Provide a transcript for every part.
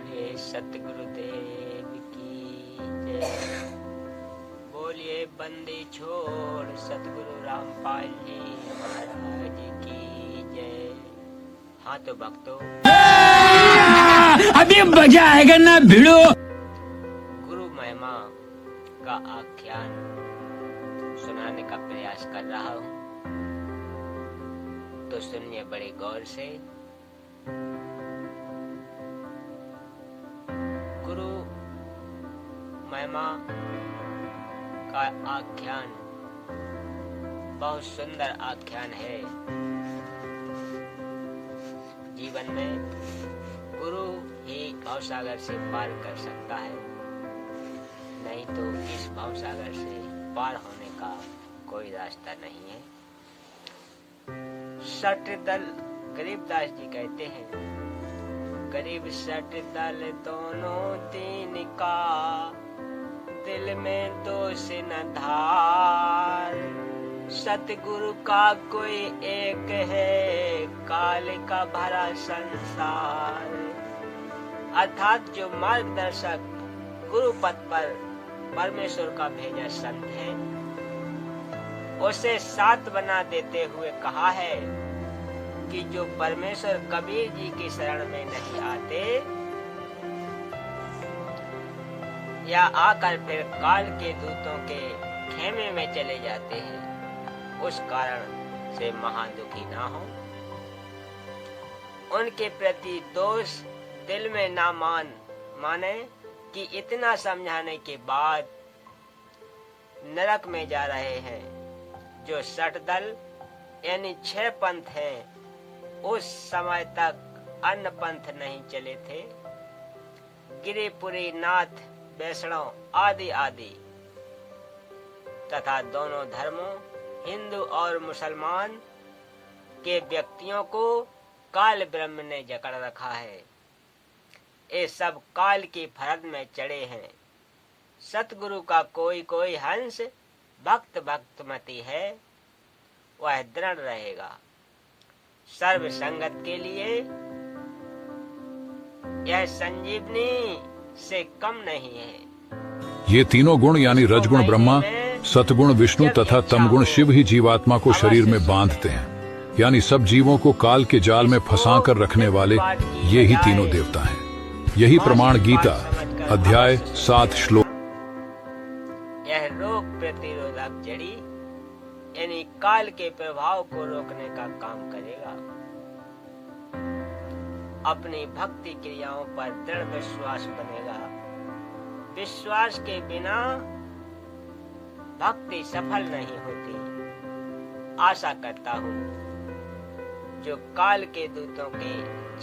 बोलिए सतगुरुदेव की जय। बोलिए बंदी छोड़ सतगुरु रामपाल जी महाराज की जय। हाँ तो भक्तों, अभी मजा आएगा ना भिड़ो। गुरु महिमा का आख्यान सुनाने का प्रयास कर रहा हूँ, तो सुनिए बड़े गौर से। गुरु महिमा का आख्यान बहुत सुंदर आख्यान है। जीवन में गुरु ही भवसागर से पार कर सकता है, नहीं तो इस भवसागर से पार होने का कोई रास्ता नहीं है। सठ दल गरीबदास जी कहते हैं, गरीब सठ दल दोनों तीन का, दिल में दोष न धार। सतगुरु का कोई एक है, काल का भरा संसार। अर्थात जो मार्गदर्शक गुरु पथ पर परमेश्वर का भेजा संत है, उसे सात बना देते हुए कहा है कि जो परमेश्वर कबीर जी की शरण में नहीं आते या आकर फिर काल के दूतों के खेमे में चले जाते हैं, उस कारण से महादुखी ना हो। उनके प्रति दोष दिल में ना माने कि इतना समझाने के बाद नरक में जा रहे हैं। जो 60 दल यानी 6 पंथ हैं, उस समय तक अन्य पंथ नहीं चले थे। गिरिपुरी, नाथ, वैष्णव आदि आदि तथा दोनों धर्मों हिंदू और मुसलमान के व्यक्तियों को काल ब्रह्म ने जकड़ रखा है। ये सब काल की फरद में चढ़े हैं। सतगुरु का कोई कोई हंस भक्त भक्तमती है, वह दृढ़ रहेगा। सर्व संगत के लिए यह संजीवनी से कम नहीं है। ये तीनों गुण यानी रजगुण ब्रह्मा, सतगुण विष्णु तथा तमगुण शिव ही जीवात्मा को शरीर में बांधते हैं। यानी सब जीवों को काल के जाल में फंसा कर रखने वाले ये ही तीनों देवता हैं। यही प्रमाण गीता अध्याय 7 श्लोक। यह रोग प्रतिरोधक जड़ी यानी काल के प्रभाव को रोकने का काम करेगा। अपनी भक्ति क्रियाओं पर दृढ़ विश्वास बनेगा। विश्वास के बिना भक्ति सफल नहीं होती। आशा करता हूँ जो काल के दूतों के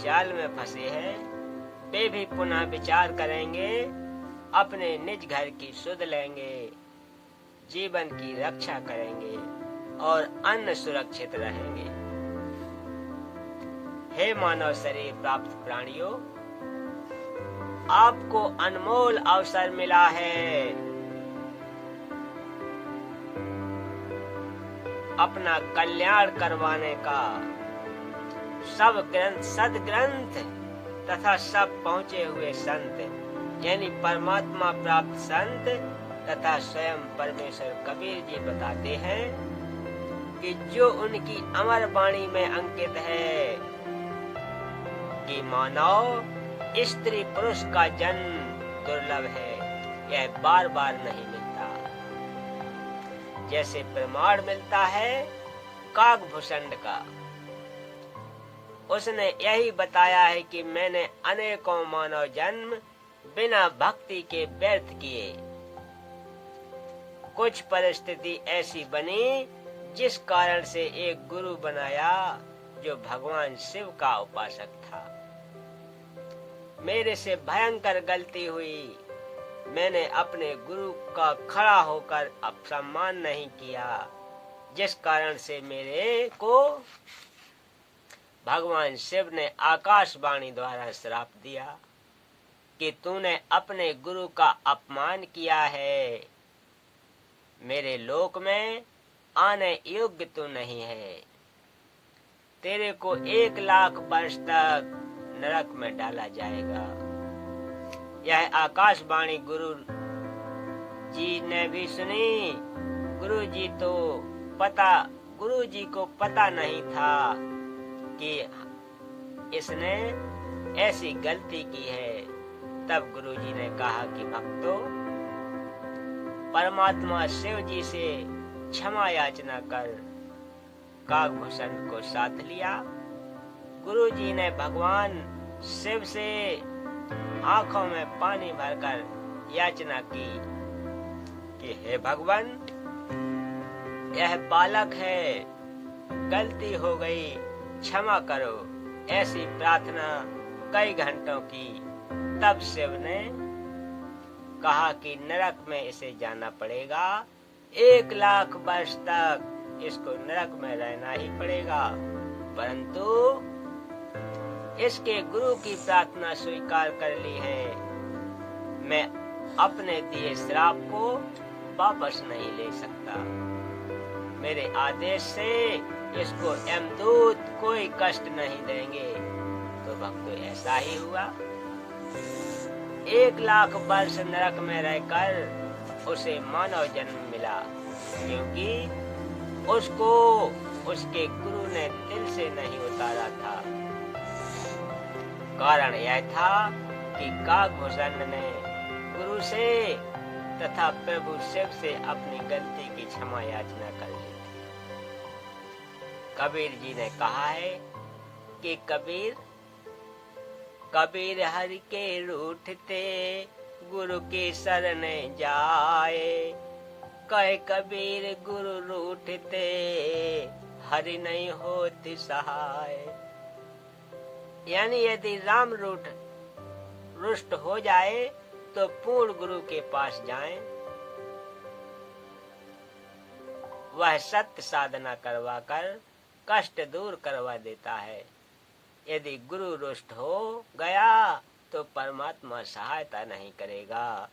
जाल में फंसे हैं, वे भी पुनः विचार करेंगे, अपने निज घर की सुध लेंगे, जीवन की रक्षा करेंगे और अन्न सुरक्षित रहेंगे। हे मानव शरीर प्राप्त प्राणियों, आपको अनमोल अवसर मिला है अपना कल्याण करवाने का। सब ग्रंथ सदग्रंथ तथा सब पहुंचे हुए संत यानी परमात्मा प्राप्त संत तथा स्वयं परमेश्वर कबीर जी बताते हैं कि जो उनकी अमर वाणी में अंकित है कि मानव स्त्री पुरुष का जन्म दुर्लभ है, यह बार बार नहीं मिलता। जैसे प्रमाण मिलता है काकभूषण का, उसने यही बताया है कि मैंने अनेकों मानव जन्म बिना भक्ति के व्यर्थ किए। कुछ परिस्थिति ऐसी बनी जिस कारण से एक गुरु बनाया जो भगवान शिव का उपासक था। मेरे से भयंकर गलती हुई। मैंने अपने गुरु का खड़ा होकर अपसम्मान नहीं किया, जिस कारण से मेरे को भगवान शिव ने आकाशवाणी द्वारा श्राप दिया कि तूने अपने गुरु का अपमान किया है, मेरे लोक में आने योग्य तू नहीं है। तेरे को 1 लाख वर्ष तक नरक में डाला जाएगा। यह आकाशवाणी गुरु जी ने भी सुनी। गुरु जी को पता नहीं था कि इसने ऐसी गलती की है। तब गुरु जी ने कहा कि भक्तों, परमात्मा शिव जी से क्षमा याचना कर। काकभूषण को साथ लिया। गुरु जी ने भगवान शिव से आंखों में पानी भरकर याचना की कि हे भगवान, यह बालक है, गलती हो गई, क्षमा करो। ऐसी प्रार्थना कई घंटों की। तब शिव ने कहा कि नरक में इसे जाना पड़ेगा, 1,00,000 वर्ष तक इसको नरक में रहना ही पड़ेगा। परंतु इसके गुरु की प्रार्थना स्वीकार कर ली है। मैं अपने दिए श्राप को वापस नहीं ले सकता। मेरे आदेश से इसको यमदूत कोई कष्ट नहीं देंगे। तो भक्तों, ऐसा ही हुआ। 1,00,000 वर्ष नरक में रहकर उसे मानव जन्म मिला, क्योंकि उसको उसके गुरु ने दिल से नहीं उतारा था। कारण यह था कि काकभूषण ने गुरु से तथा प्रभु शिव से अपनी गलती की क्षमा याचना कर ली थी। कबीर जी ने कहा है कि कबीर हरि के रूठते गुरु के शरण जाए। कहे कबीर गुरु रूठते हरि नहीं होती सहाय। यानी यदि राम रुष्ट हो जाए तो पूर्ण गुरु के पास जाएं। वह सत्य साधना करवाकर कष्ट दूर करवा देता है। यदि गुरु रुष्ट हो गया तो परमात्मा सहायता नहीं करेगा।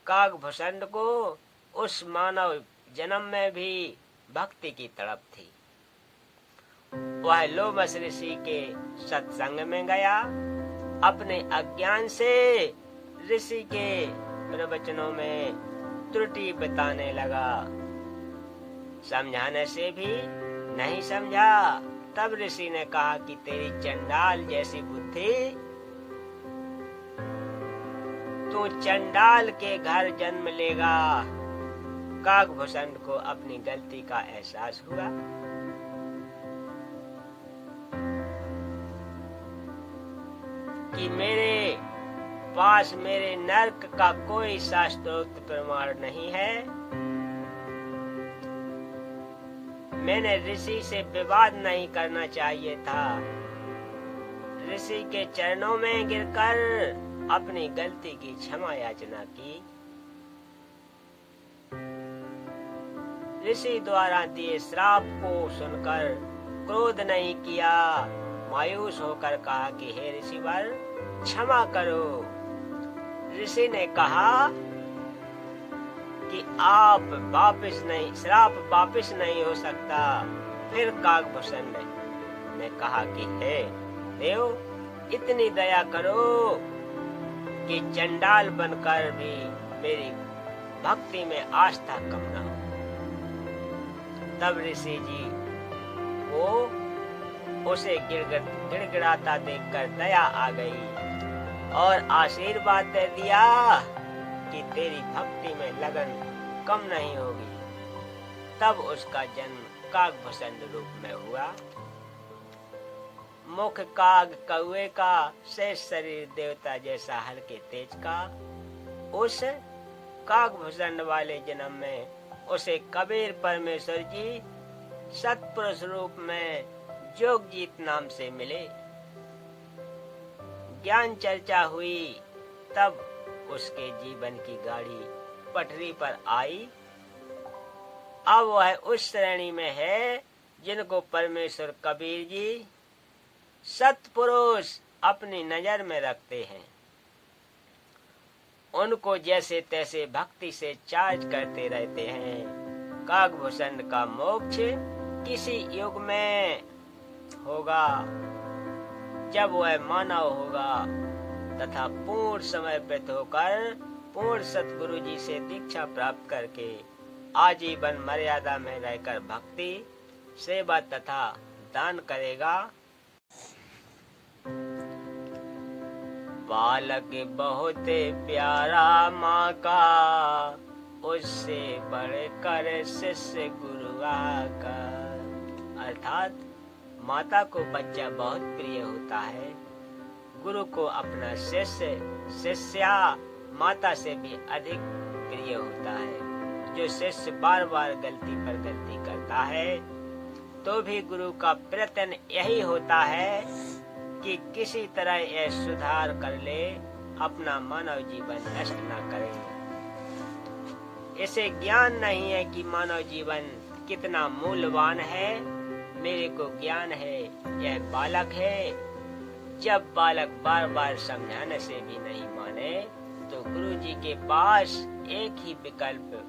काकभूषण को उस मानव जन्म में भी भक्ति की तड़प थी। वह लोमस ऋषि के सत्संग में गया। अपने अज्ञान से ऋषि के प्रवचनों में त्रुटि बताने लगा। समझाने से भी नहीं समझा। तब ऋषि ने कहा कि तेरी चंडाल जैसी बुद्धि, तू चंडाल के घर जन्म लेगा। काकभूषण को अपनी गलती का एहसास हुआ। कि मेरे पास मेरे नरक का कोई शास्त्रोक्त प्रमाण नहीं है। मैंने ऋषि से विवाद नहीं करना चाहिए था। ऋषि के चरणों में गिरकर अपनी गलती की क्षमा याचना की। ऋषि द्वारा दिए श्राप को सुनकर क्रोध नहीं किया। मायूस होकर कहा कि हे ऋषिवर, क्षमा करो। ऋषि ने कहा कि श्राप वापिस नहीं हो सकता। फिर काकभूषण ने कहा कि हे देव, इतनी दया करो कि चंडाल बनकर भी मेरी भक्ति में आस्था कम न हो। तब ऋषि जी को उसे गिड़गिड़ाता देखकर दया आ गई और आशीर्वाद दे दिया कि तेरी भक्ति में लगन कम नहीं होगी। तब उसका जन्म काकभूषण रूप में हुआ। मुख काग कौवे का, शेष शरीर देवता जैसा हल्के तेज का। उस काकभूषण वाले जन्म में उसे कबीर परमेश्वर जी सतपुरुष रूप में जोगजीत नाम से मिले। ज्ञान चर्चा हुई। तब उसके जीवन की गाड़ी पटरी पर आई। अब वह उस श्रेणी में है जिनको परमेश्वर कबीर जी सतपुरुष अपनी नजर में रखते हैं। उनको जैसे तैसे भक्ति से चार्ज करते रहते हैं। काकभूषण का मोक्ष किसी युग में होगा, जब वह मानव होगा। तथा पूर्ण समर्पित होकर पूर्ण सतगुरु जी से दीक्षा प्राप्त करके आजीवन मर्यादा में रहकर भक्ति, सेवा तथा दान करेगा। बालक बहुत प्यारा माँ का, उससे बढ़कर शिष्य गुरुआ का। अर्थात माता को बच्चा बहुत प्रिय होता है, गुरु को अपना शिष्य, शिष्या माता से भी अधिक प्रिय होता है। जो शिष्य बार बार गलती पर गलती करता है तो भी गुरु का प्रयत्न यही होता है कि किसी तरह यह सुधार कर ले, अपना मानव जीवन नष्ट न करे। इसे ज्ञान नहीं है कि मानव जीवन कितना मूल्यवान है। मेरे को ज्ञान है यह बालक है। जब बालक बार बार समझाने से भी नहीं माने तो गुरु जी के पास एक ही विकल्प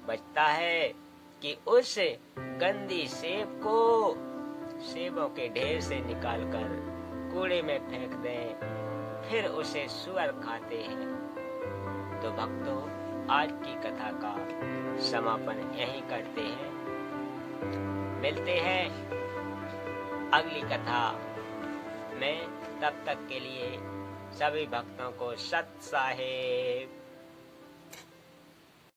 बचता है कि उस गंदी सेब को सेबों के ढेर से निकालकर कूड़े में फेंक दें, फिर उसे सुअर खाते हैं। तो भक्तों, आज की कथा का समापन यहीं करते हैं। मिलते हैं अगली कथा में। तब तक के लिए सभी भक्तों को सत साहेब।